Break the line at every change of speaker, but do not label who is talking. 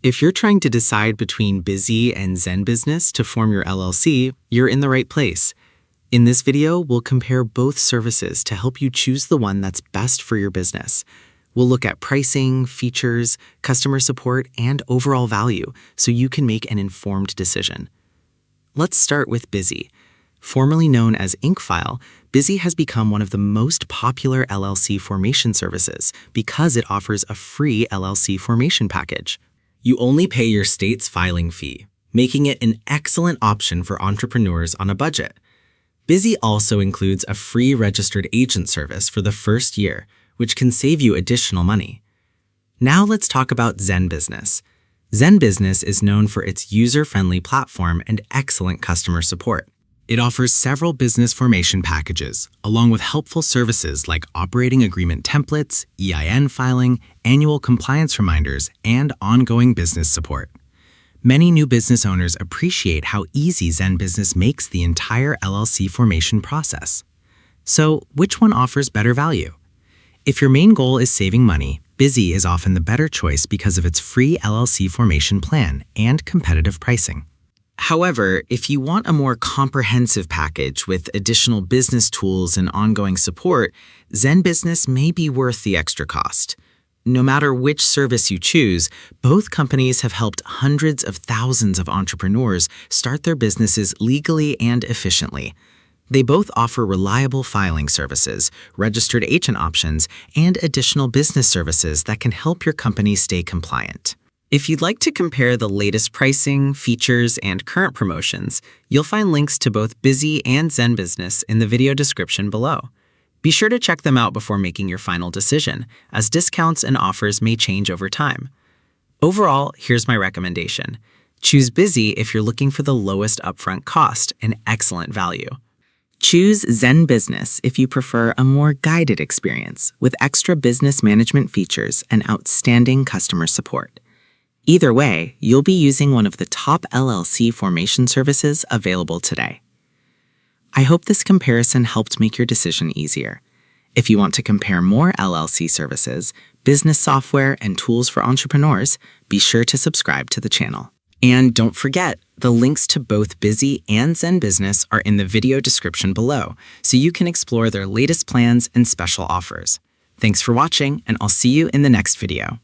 If you're trying to decide between Bizee and ZenBusiness to form your LLC, you're in the right place. In this video, we'll compare both services to help you choose the one that's best for your business. We'll look at pricing, features, customer support, and overall value so you can make an informed decision. Let's start with Bizee. Formerly known as InkFile, Bizee has become one of the most popular LLC formation services because it offers a free LLC formation package. You only pay your state's filing fee, making it an excellent option for entrepreneurs on a budget. Bizee also includes a free registered agent service for the first year, which can save you additional money. Now let's talk about ZenBusiness. ZenBusiness is known for its user-friendly platform and excellent customer support. It offers several business formation packages, along with helpful services like operating agreement templates, EIN filing, annual compliance reminders, and ongoing business support. Many new business owners appreciate how easy ZenBusiness makes the entire LLC formation process. So, which one offers better value? If your main goal is saving money, Bizee is often the better choice because of its free LLC formation plan and competitive pricing. However, if you want a more comprehensive package with additional business tools and ongoing support, ZenBusiness may be worth the extra cost. No matter which service you choose, both companies have helped hundreds of thousands of entrepreneurs start their businesses legally and efficiently. They both offer reliable filing services, registered agent options, and additional business services that can help your company stay compliant. If you'd like to compare the latest pricing, features, and current promotions, you'll find links to both Bizee and ZenBusiness in the video description below. Be sure to check them out before making your final decision, as discounts and offers may change over time. Overall, here's my recommendation. Choose Bizee if you're looking for the lowest upfront cost and excellent value. Choose ZenBusiness if you prefer a more guided experience with extra business management features and outstanding customer support. Either way, you'll be using one of the top LLC formation services available today. I hope this comparison helped make your decision easier. If you want to compare more LLC services, business software, and tools for entrepreneurs, be sure to subscribe to the channel. And don't forget, the links to both Bizee and ZenBusiness are in the video description below, so you can explore their latest plans and special offers. Thanks for watching, and I'll see you in the next video.